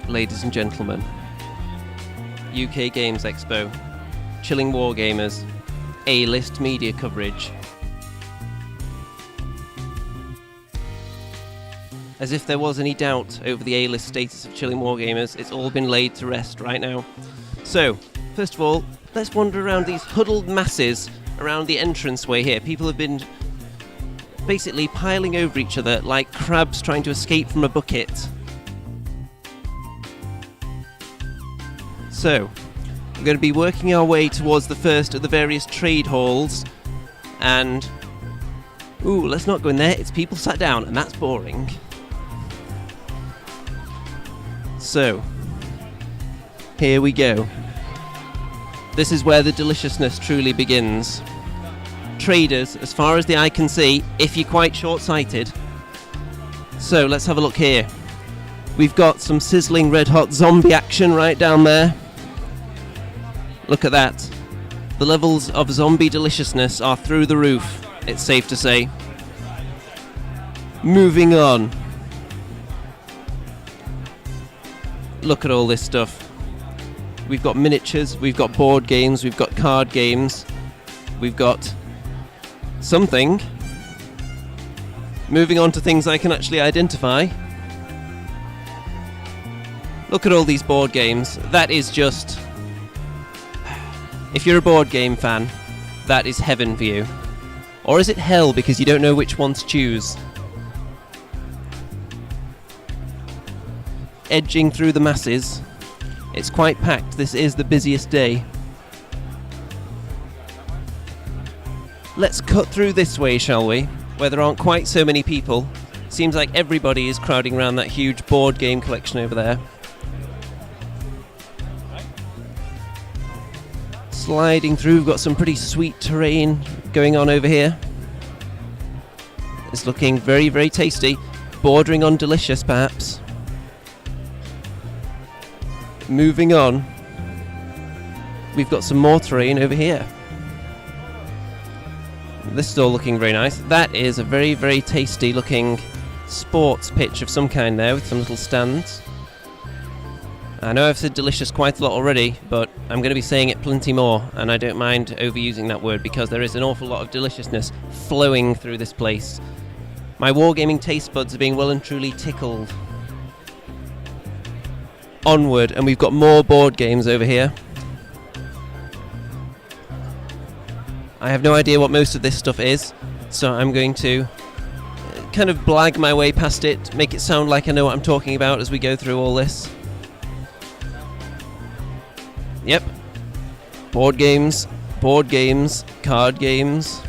ladies and gentlemen. UK Games Expo, Chilling Wargamers, A-list media coverage. As if there was any doubt over the A-list status of Chilling Wargamers, it's all been laid to rest right now. So, first of all, let's wander around these huddled masses around the entranceway here. People have been basically piling over each other like crabs trying to escape from a bucket. So, we're going to be working our way towards the first of the various trade halls, and let's not go in there, it's people sat down and that's boring. So, here we go. This is where the deliciousness truly begins. Traders, as far as the eye can see, if you're quite short-sighted. So, let's have a look here. We've got some sizzling red-hot zombie action right down there. Look at that. The levels of zombie deliciousness are through the roof, it's safe to say. Moving on. Look at all this stuff. We've got miniatures, we've got board games, we've got card games, we've got something. Moving on to things I can actually identify. Look at all these board games. That is just... If you're a board game fan, that is heaven for you. Or is it hell because you don't know which one to choose? Edging through the masses. It's quite packed. This is the busiest day. Let's cut through this way, shall we? Where there aren't quite so many people. Seems like everybody is crowding around that huge board game collection over there. Sliding through, we've got some pretty sweet terrain going on over here. It's looking very, very tasty. Bordering on delicious, perhaps. Moving on, we've got some more terrain over here. This is all looking very nice. That is a very, very tasty looking sports pitch of some kind there with some little stands. I know I've said delicious quite a lot already, but I'm going to be saying it plenty more, and I don't mind overusing that word because there is an awful lot of deliciousness flowing through this place. My wargaming taste buds are being well and truly tickled. Onward, and we've got more board games over here. I have no idea what most of this stuff is, so I'm going to kind of blag my way past it, make it sound like I know what I'm talking about as we go through all this. Yep. Board games, card games.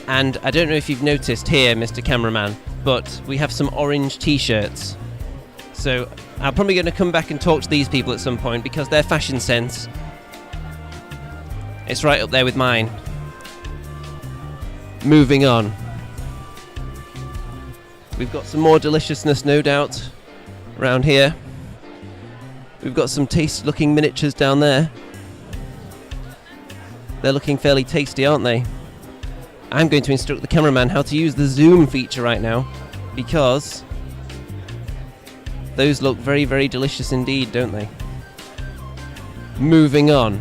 And I don't know if you've noticed here, Mr. Cameraman, but we have some orange t-shirts. So I'm probably going to come back and talk to these people at some point because their fashion sense, it's right up there with mine. Moving on. We've got some more deliciousness, no doubt, around here. We've got some tasty looking miniatures down there. They're looking fairly tasty, aren't they? I'm going to instruct the cameraman how to use the zoom feature right now, because those look very, very delicious indeed, don't they? Moving on.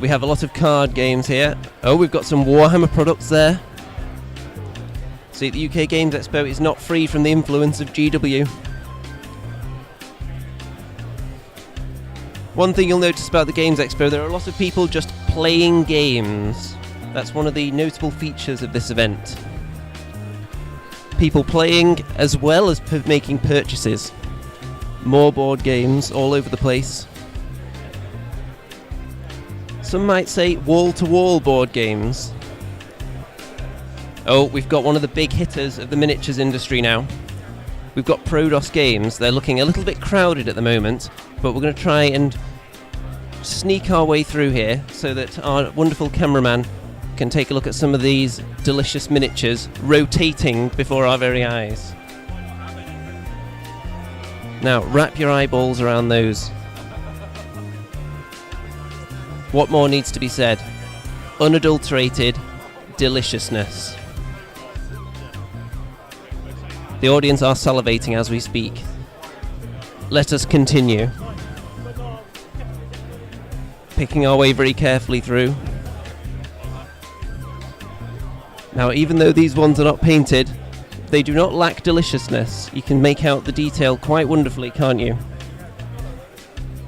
We have a lot of card games here. Oh, we've got some Warhammer products there. See, the UK Games Expo is not free from the influence of GW. One thing you'll notice about the Games Expo, there are a lot of people just playing games. That's one of the notable features of this event. People playing as well as making purchases. More board games all over the place. Some might say wall-to-wall board games. Oh, we've got one of the big hitters of the miniatures industry now. We've got Prodos Games. They're looking a little bit crowded at the moment, but we're going to try and sneak our way through here so that our wonderful cameraman can take a look at some of these delicious miniatures rotating before our very eyes. Now, wrap your eyeballs around those. What more needs to be said? Unadulterated deliciousness. The audience are salivating as we speak. Let us continue. Picking our way very carefully through. Now, even though these ones are not painted, they do not lack deliciousness. You can make out the detail quite wonderfully, can't you?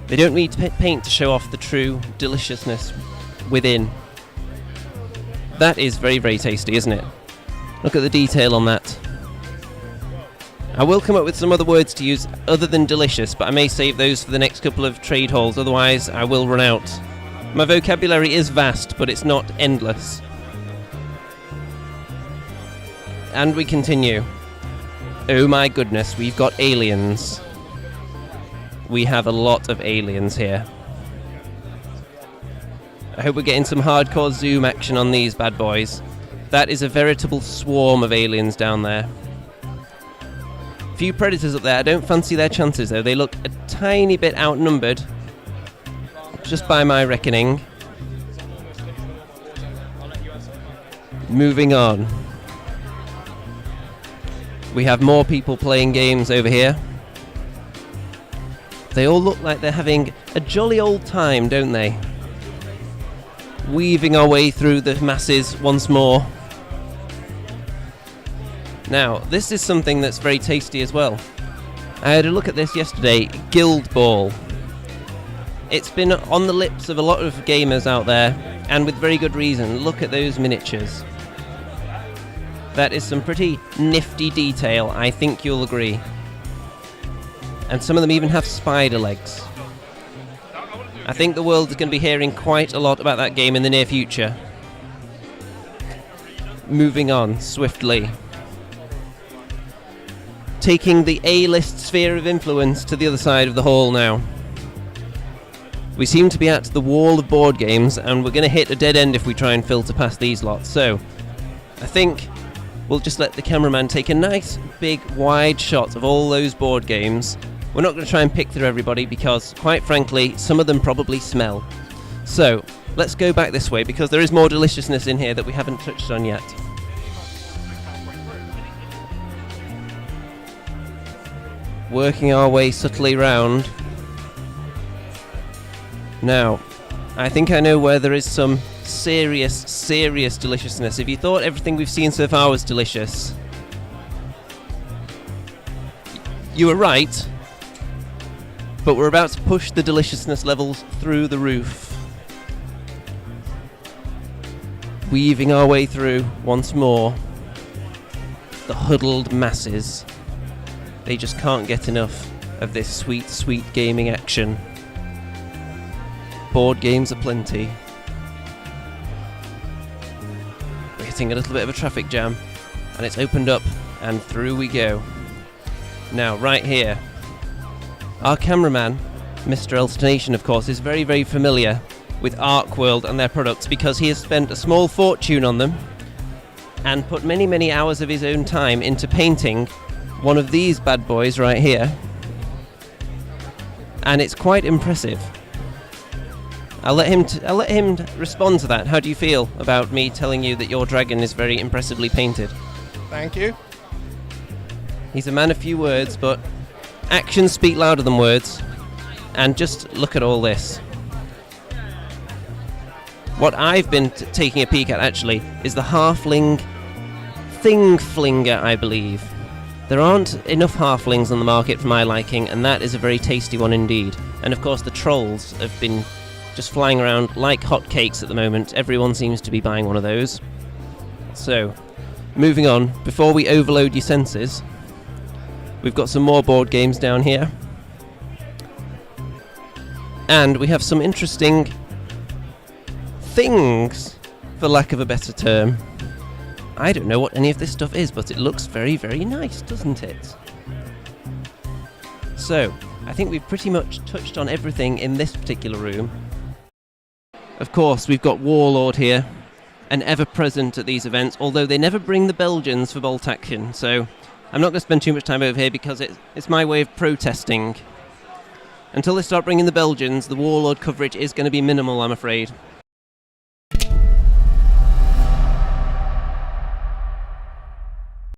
They don't need paint to show off the true deliciousness within. That is very, very tasty, isn't it? Look at the detail on that. I will come up with some other words to use other than delicious, but I may save those for the next couple of trade halls, otherwise I will run out. My vocabulary is vast, but it's not endless. And we continue. Oh my goodness, we've got aliens. We have a lot of aliens here. I hope we're getting some hardcore zoom action on these bad boys. That is a veritable swarm of aliens down there. Few predators up there. I don't fancy their chances though. They look a tiny bit outnumbered, just by my reckoning. Moving on. We have more people playing games over here. They all look like they're having a jolly old time, don't they? Weaving our way through the masses once more. Now, this is something that's very tasty as well. I had a look at this yesterday, Guild Ball. It's been on the lips of a lot of gamers out there, and with very good reason. Look at those miniatures. That is some pretty nifty detail, I think you'll agree. And some of them even have spider legs. I think the world is going to be hearing quite a lot about that game in the near future. Moving on swiftly. Taking the A-list sphere of influence to the other side of the hall now. We seem to be at the wall of board games, and we're going to hit a dead end if we try and filter past these lots. So, I think we'll just let the cameraman take a nice, big, wide shot of all those board games. We're not going to try and pick through everybody because, quite frankly, some of them probably smell. So, let's go back this way because there is more deliciousness in here that we haven't touched on yet. Working our way subtly round. Now, I think I know where there is some serious deliciousness. If you thought everything we've seen so far was delicious, you were right, but we're about to push the deliciousness levels through the roof. Weaving our way through once more. The huddled masses. They just can't get enough of this sweet gaming action. Board games aplenty. We're hitting a little bit of a traffic jam, and it's opened up, and through we go. Now, right here, our cameraman, Mr. Elstonation, of course, is very familiar with Arcworld and their products because he has spent a small fortune on them and put many hours of his own time into painting one of these bad boys right here. And it's quite impressive. I'll let him respond to that. How do you feel about me telling you that your dragon is very impressively painted? Thank you. He's a man of few words, but actions speak louder than words. And just look at all this. What I've been taking a peek at, actually, is the halfling thing flinger, I believe. There aren't enough halflings on the market for my liking, and that is a very tasty one indeed. And of course the trolls have been just flying around like hotcakes at the moment. Everyone seems to be buying one of those. So, moving on, before we overload your senses, we've got some more board games down here. And we have some interesting things, for lack of a better term. I don't know what any of this stuff is, but it looks very nice, doesn't it? So, I think we've pretty much touched on everything in this particular room. Of course, we've got Warlord here, and ever present at these events, although they never bring the Belgians for bolt action, so I'm not going to spend too much time over here because it's my way of protesting. Until they start bringing the Belgians, the Warlord coverage is going to be minimal, I'm afraid.